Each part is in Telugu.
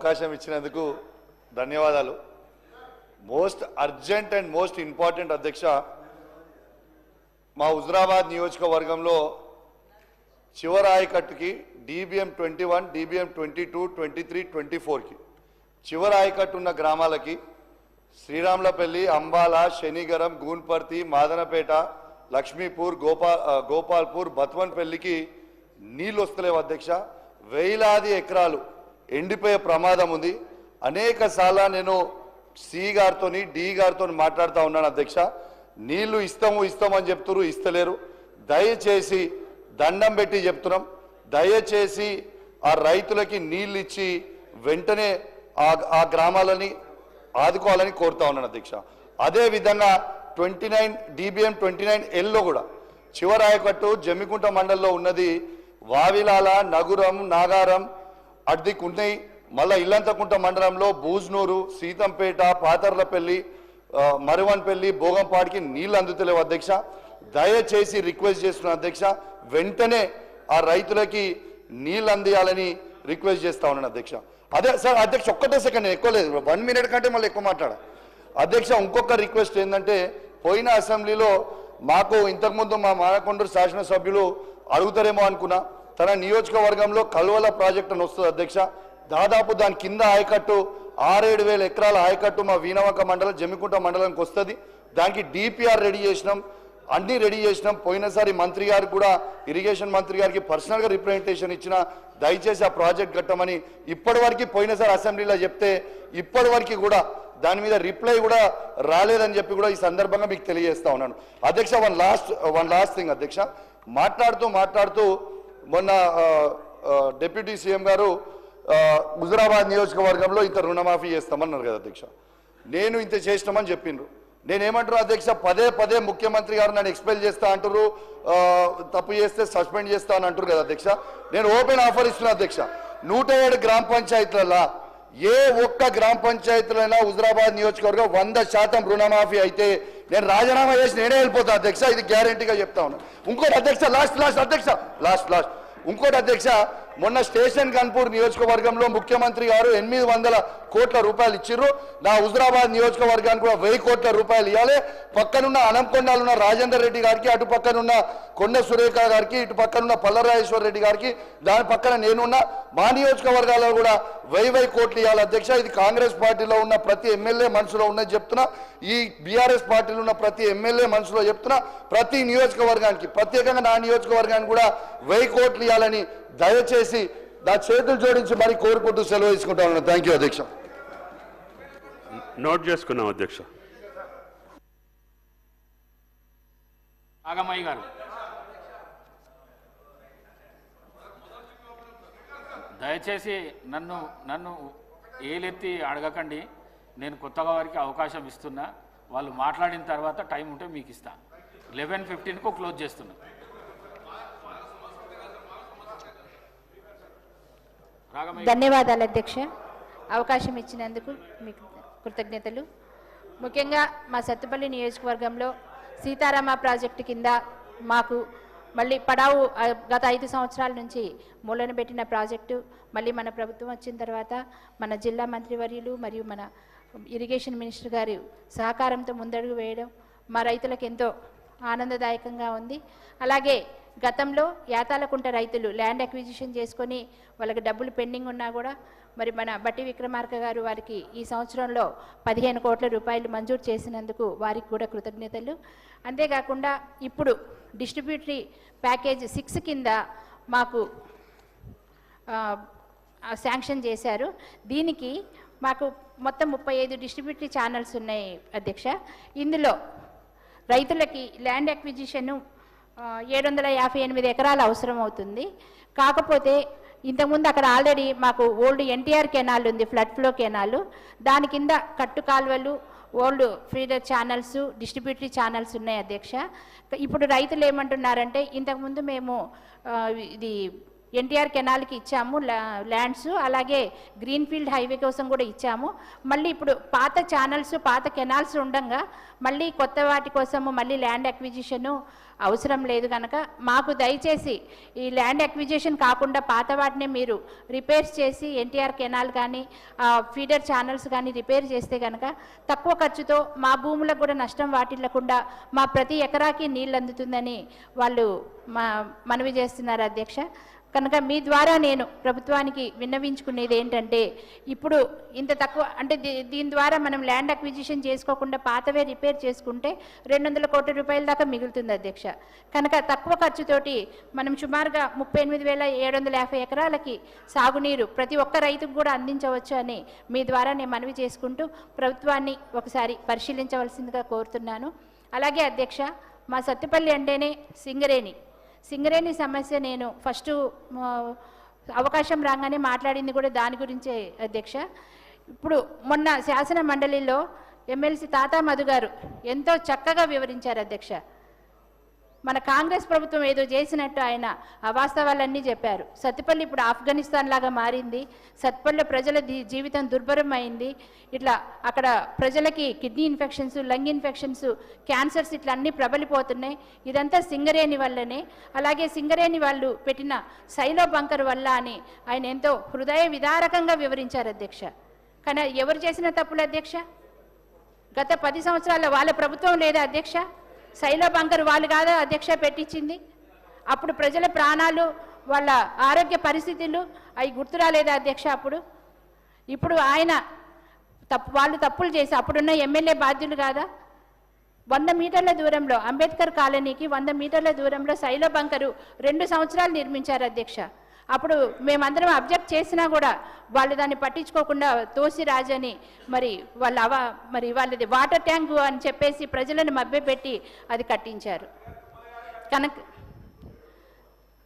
అవకాశం ఇచ్చినందుకు ధన్యవాదాలు. Most urgent and most important అధ్యక్ష, మా హుజురాబాద్ నియోజకవర్గంలో చివరి ఆయకట్టుకి DBM 21, DBM 22, 23, 24కి చివరి ఆయకట్టు ఉన్న గ్రామాలకి శ్రీరాములపల్లి, అంబాల, శనిగరం, గూన్పర్తి, మాదనపేట, లక్ష్మీపూర్, గోపాల్పూర్, బత్వన్పల్లికి నీళ్ళు వస్తలేవు అధ్యక్ష. వేలాది ఎకరాలు ఎండిపోయే ప్రమాదం ఉంది. అనేక సార్లు నేను సి గారితో డి గారితో మాట్లాడుతూ ఉన్నాను అధ్యక్ష. నీళ్లు ఇస్తామని చెప్తున్నారు, ఇస్తలేరు. దయచేసి దండం పెట్టి చెప్తున్నాం, దయచేసి ఆ రైతులకి నీళ్ళు ఇచ్చి వెంటనే ఆ గ్రామాలని ఆదుకోవాలని కోరుతా ఉన్నాను అధ్యక్ష. అదేవిధంగా 29 DBM 29L కూడా చివరి ఆయకట్టు జమ్మికుంట మండలంలో ఉన్నది. వావిలాల, నగురం, నాగారం అడ్దికి ఉన్నాయి. మళ్ళీ ఇల్లంతకుంట మండలంలో బూజ్నూరు, సీతంపేట, పాతర్లపల్లి, మరువన్పల్లి, భోగంపాడికి నీళ్ళు అందుతలేవు అధ్యక్ష. దయచేసి రిక్వెస్ట్ చేస్తున్నా అధ్యక్ష, వెంటనే ఆ రైతులకి నీళ్ళు అందియాలని రిక్వెస్ట్ చేస్తా ఉన్నాను అధ్యక్ష. అదే సార్ అధ్యక్ష, ఒక్కటే సెకండ్, ఎక్కువ లేదు, 1 minute కంటే మళ్ళీ ఎక్కువ మాట్లాడ అధ్యక్ష. ఇంకొక రిక్వెస్ట్ ఏంటంటే, పోయిన అసెంబ్లీలో మాకు ఇంతకుముందు మా మానకొండూరు శాసనసభ్యులు అడుగుతారేమో అనుకున్నా, తన నియోజకవర్గంలో కల్వల ప్రాజెక్ట్ అని వస్తుంది అధ్యక్ష. దాదాపు దాని కింద ఆయకట్టు 6-7 వేల ఎకరాల ఆయకట్టు మా వీణవంక మండలం, జమ్మికుంట మండలానికి వస్తుంది. దానికి DPR రెడీ చేసినాం, అన్నీ రెడీ చేసినాం. పోయినసారి మంత్రి గారికి కూడా, ఇరిగేషన్ మంత్రి గారికి పర్సనల్గా రిప్రజెంటేషన్ ఇచ్చిన, దయచేసి ఆ ప్రాజెక్ట్ కట్టమని. ఇప్పటివరకు పోయినసారి అసెంబ్లీలో చెప్తే ఇప్పటివరకు కూడా దాని మీద రిప్లై కూడా రాలేదని చెప్పి కూడా ఈ సందర్భంగా మీకు తెలియజేస్తా ఉన్నాను అధ్యక్ష. వన్ లాస్ట్ థింగ్ అధ్యక్ష, మాట్లాడుతూ మొన్న డిప్యూటీ సీఎం గారు హుజురాబాద్ నియోజకవర్గంలో ఇంత రుణమాఫీ చేస్తామన్నారు కదా అధ్యక్ష. నేను ఇంత చేసినామని చెప్పిండ్రు. నేనేమంటారు అధ్యక్ష, పదే ముఖ్యమంత్రి గారు నన్ను ఎక్స్పెల్ చేస్తా అంటారు, తప్పు చేస్తే సస్పెండ్ చేస్తా అని అంటారు కదా అధ్యక్ష. నేను ఓపెన్ ఆఫర్ ఇస్తున్నా అధ్యక్ష, 107 గ్రామ పంచాయతీలలో ఏ ఒక్క గ్రామ పంచాయతీలైనా హుజురాబాద్ నియోజకవర్గం 100% రుణమాఫీ అయితే నేను రాజీనామా చేసి నేనే వెళ్ళిపోతా అధ్యక్ష. ఇది గ్యారంటీగా చెప్తా ఉన్నాను. ఇంకోటి అధ్యక్ష, లాస్ట్ ఇంకోటి అధ్యక్ష, మొన్న స్టేషన్ గన్పూర్ నియోజకవర్గంలో ముఖ్యమంత్రి గారు 800 కోట్ల రూపాయలు ఇచ్చిర్రు. నా హుజురాబాద్ నియోజకవర్గానికి కూడా 1000 కోట్ల రూపాయలు ఇవ్వాలి. పక్కనున్న అనంకొండలున్న రాజేందర్ రెడ్డి గారికి, అటు పక్కనున్న కొండ సురేఖ గారికి, ఇటు పక్కనున్న పల్లరాజేశ్వర రెడ్డి గారికి, దాని పక్కన నేనున్న మా నియోజకవర్గాల్లో కూడా 1000 కోట్లు ఇవ్వాలి అధ్యక్ష. ఇది కాంగ్రెస్ పార్టీలో ఉన్న ప్రతి ఎమ్మెల్యే మనసులో ఉన్నది చెప్తున్నా, ఈ BRS పార్టీలో ఉన్న ప్రతి ఎమ్మెల్యే మనసులో చెప్తున్నా. ప్రతి నియోజకవర్గానికి, ప్రత్యేకంగా నా నియోజకవర్గానికి కూడా 1000 కోట్లు ఇవ్వాలని దయచేసి నా చేతులు జోడించి మరి కోరుకుంటూ సెలవు తీసుకుంటా ఉన్నాను. థ్యాంక్ యూ అధ్యక్ష. నోట్ చేసుకున్నాం అధ్యక్ష. ఆగమయ్య గారు, దయచేసి నన్ను ఏలెత్తి అడగకండి. నేను కొత్తగా వారికి అవకాశం ఇస్తున్నా. వాళ్ళు మాట్లాడిన తర్వాత టైం ఉంటే మీకు ఇస్తాను. 11:15కు క్లోజ్ చేస్తున్నా. ధన్యవాదాలు అధ్యక్ష, అవకాశం ఇచ్చినందుకు మీకు కృతజ్ఞతలు. ముఖ్యంగా మా సత్తుపల్లి నియోజకవర్గంలో సీతారామ ప్రాజెక్టు కింద మాకు మళ్ళీ పడావు గత 5 సంవత్సరాల నుంచి మూలన పెట్టిన ప్రాజెక్టు మళ్ళీ మన ప్రభుత్వం వచ్చిన తర్వాత మన జిల్లా మంత్రివర్యులు మరియు మన ఇరిగేషన్ మినిస్టర్ గారి సహకారంతో ముందడుగు వేయడం మా రైతులకు ఎంతో ఆనందదాయకంగా ఉంది. అలాగే గతంలో యాతాలకుంట రైతులు ల్యాండ్ అక్విజిషన్ చేసుకొని వాళ్ళకి డబ్బులు పెండింగ్ ఉన్నా కూడా మరి మన బట్టి విక్రమార్క గారు వారికి ఈ సంవత్సరంలో 15 కోట్ల రూపాయలు మంజూరు చేసినందుకు వారికి కూడా కృతజ్ఞతలు. అంతేకాకుండా ఇప్పుడు డిస్ట్రిబ్యూటరీ ప్యాకేజ్ 6 కింద మాకు శాంక్షన్ చేశారు. దీనికి మాకు మొత్తం 35 డిస్ట్రిబ్యూటరీ ఛానల్స్ ఉన్నాయి అధ్యక్ష. ఇందులో రైతులకి ల్యాండ్ అక్విజిషను 758 ఎకరాలు అవసరం అవుతుంది. కాకపోతే ఇంతకుముందు అక్కడ ఆల్రెడీ మాకు ఓల్డ్ NTR కెనాల్ ఉంది, ఫ్లడ్ ఫ్లో కెనాల్. దాని కింద కట్టు కాలువలు, old feeder channels, distributary channels ఉన్నాయి అధ్యక్ష. ఇప్పుడు రైతులు ఏమంటున్నారంటే, ఇంతకుముందు మేము ఇది ఎన్టీఆర్ కెనాల్కి ఇచ్చాము ల్యాండ్స్, అలాగే గ్రీన్ఫీల్డ్ హైవే కోసం కూడా ఇచ్చాము. మళ్ళీ ఇప్పుడు పాత ఛానల్స్ పాత కెనాల్స్ ఉండగా మళ్ళీ కొత్త వాటి కోసము మళ్ళీ ల్యాండ్ అక్విజిషను అవసరం లేదు కనుక మాకు దయచేసి ఈ ల్యాండ్ అక్విజిషన్ కాకుండా పాత వాటిని మీరు రిపేర్స్ చేసి ఎన్టీఆర్ కెనాల్ కానీ ఫీడర్ ఛానల్స్ కానీ రిపేర్ చేస్తే కనుక తక్కువ ఖర్చుతో మా భూములకు కూడా నష్టం వాటిల్లకుండా మా ప్రతి ఎకరాకి నీళ్ళు అందుతుందని వాళ్ళు మనవి చేస్తున్నారు అధ్యక్ష. కనుక మీ ద్వారా నేను ప్రభుత్వానికి విన్నవించుకునేది ఏంటంటే, ఇప్పుడు ఇంత తక్కువ అంటే దీని ద్వారా మనం ల్యాండ్ అక్విజిషన్ చేసుకోకుండా పాతవే రిపేర్ చేసుకుంటే 200 కోట్ల రూపాయల దాకా మిగులుతుంది అధ్యక్ష. కనుక తక్కువ ఖర్చుతోటి మనం సుమారుగా 38,750 ఎకరాలకి సాగునీరు ప్రతి ఒక్క రైతుకు కూడా అందించవచ్చు అని మీ ద్వారా నేను మనవి చేసుకుంటూ ప్రభుత్వాన్ని ఒకసారి పరిశీలించవలసిందిగా కోరుతున్నాను. అలాగే అధ్యక్ష, మా సత్తుపల్లి అంటేనే సింగరేణి సమస్య నేను ఫస్ట్ అవకాశం రాగానే మాట్లాడింది కూడా దాని గురించే అధ్యక్ష. ఇప్పుడు మొన్న శాసన మండలిలో ఎమ్మెల్సీ తాతా మధు గారు ఎంతో చక్కగా వివరించారు అధ్యక్ష. మన కాంగ్రెస్ ప్రభుత్వం ఏదో చేసినట్టు ఆయన అవాస్తవాలన్నీ చెప్పారు. సత్తుపల్లి ఇప్పుడు ఆఫ్ఘనిస్తాన్ లాగా మారింది, సత్తుపల్లి ప్రజల జీవితం దుర్భరం అయింది, ఇట్లా అక్కడ ప్రజలకి kidney infections, lung infections, cancers ఇట్లా అన్నీ ప్రబలిపోతున్నాయి. ఇదంతా సింగరేణి వల్లనే. అలాగే సింగరేణి వాళ్ళు పెట్టిన సైలో బంకర్ వల్ల అని ఆయన ఎంతో హృదయ విదారకంగా వివరించారు అధ్యక్ష. కానీ ఎవరు చేసిన తప్పులు అధ్యక్ష? గత 10 సంవత్సరాల వాళ్ళ ప్రభుత్వం లేదా అధ్యక్ష? సైలో బంకర్ వాళ్ళు కాదా అధ్యక్ష పెట్టించింది? అప్పుడు ప్రజల ప్రాణాలు, వాళ్ళ ఆరోగ్య పరిస్థితులు అవి గుర్తురాలేదా అధ్యక్ష అప్పుడు? ఇప్పుడు ఆయన వాళ్ళు తప్పులు చేసి అప్పుడున్న ఎమ్మెల్యే బాధ్యులు కాదా? 100 మీటర్ల దూరంలో అంబేద్కర్ కాలనీకి 100 మీటర్ల దూరంలో సైలో బంకరు 2 సంవత్సరాలు నిర్మించారు అధ్యక్ష. అప్పుడు మేమందరం అబ్జెక్ట్ చేసినా కూడా వాళ్ళు దాన్ని పట్టించుకోకుండా తోసి రాజని మరి వాళ్ళది వాటర్ ట్యాంకు అని చెప్పేసి ప్రజలను మభ్యపెట్టి అది కట్టించారు. కనుక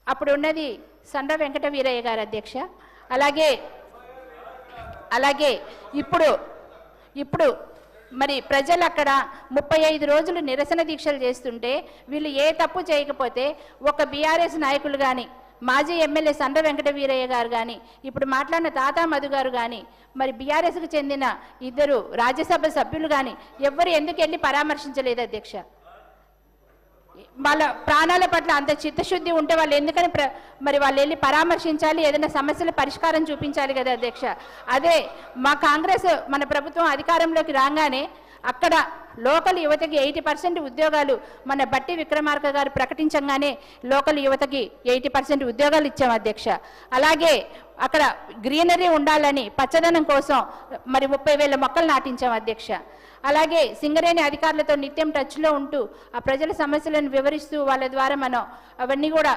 అప్పుడు ఉన్నది సండ్ర వెంకట వీరయ్య గారు అధ్యక్ష. అలాగే ఇప్పుడు మరి ప్రజలు అక్కడ 35 రోజులు నిరసన దీక్షలు చేస్తుంటే వీళ్ళు ఏ తప్పు చేయకపోతే ఒక బీఆర్ఎస్ నాయకులు కానీ, మాజీ ఎమ్మెల్యే సండ్ర వెంకట వీరయ్య గారు కానీ, ఇప్పుడు మాట్లాడిన తాతా మధు గారు కానీ, మరి బీఆర్ఎస్కి చెందిన 2 రాజ్యసభ సభ్యులు కానీ ఎవ్వరు ఎందుకు వెళ్ళి పరామర్శించలేదు అధ్యక్ష? వాళ్ళ ప్రాణాల పట్ల అంత చిత్తశుద్ధి ఉంటే వాళ్ళు ఎందుకని మరి వాళ్ళు వెళ్ళి పరామర్శించాలి, ఏదైనా సమస్యల పరిష్కారం చూపించాలి కదా అధ్యక్ష. అదే మా కాంగ్రెస్ మన ప్రభుత్వం అధికారంలోకి రాగానే అక్కడ లోకల్ యువతకి 80% ఉద్యోగాలు మన బట్టి విక్రమార్క గారు ప్రకటించగానే లోకల్ యువతకి 80% ఉద్యోగాలు ఇచ్చాం అధ్యక్ష. అలాగే అక్కడ గ్రీనరీ ఉండాలని పచ్చదనం కోసం మరి 30,000 మొక్కలు నాటించాం అధ్యక్ష. అలాగే సింగరేణి అధికారులతో నిత్యం టచ్లో ఉంటూ ఆ ప్రజల సమస్యలను వివరిస్తూ వాళ్ళ ద్వారా మనం అవన్నీ కూడా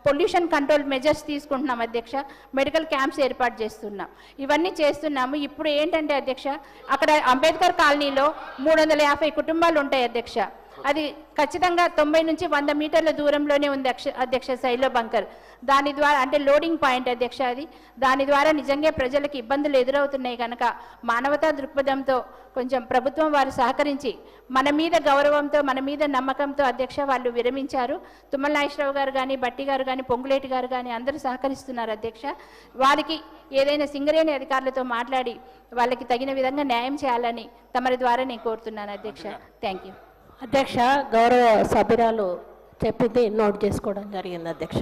పొల్యూషన్ కంట్రోల్ మెజర్స్ తీసుకుంటున్నాం అధ్యక్ష. మెడికల్ క్యాంప్స్ ఏర్పాటు చేస్తున్నాం, ఇవన్నీ చేస్తున్నాము. ఇప్పుడు ఏంటంటే అధ్యక్ష, అక్కడ అంబేద్కర్ కాలనీలో 350 కుటుంబాలు ఉంటాయి అధ్యక్ష. అది ఖచ్చితంగా 90 నుంచి 100 మీటర్ల దూరంలోనే ఉంది అధ్యక్ష సైలో బంకర్. దాని ద్వారా అంటే లోడింగ్ పాయింట్ అధ్యక్ష అది. దాని ద్వారా నిజంగా ప్రజలకు ఇబ్బందులు ఎదురవుతున్నాయి కనుక మానవతా దృక్పథంతో కొంచెం ప్రభుత్వం వారు సహకరించి మన మీద గౌరవంతో, మన మీద నమ్మకంతో అధ్యక్ష వాళ్ళు విరమించారు. తుమ్మల నాగేశ్వరరావు గారు కానీ, బట్టి గారు కానీ, పొంగులేటి గారు కానీ అందరూ సహకరిస్తున్నారు అధ్యక్ష. వారికి ఏదైనా సింగరేణి అధికారులతో మాట్లాడి వాళ్ళకి తగిన విధంగా న్యాయం చేయాలని తమరి ద్వారా నేను కోరుతున్నాను అధ్యక్ష. థ్యాంక్ యూ అధ్యక్ష. గౌరవ సభ్యురాలు చెప్పింది నోట్ చేసుకోవడం జరిగింది అధ్యక్ష.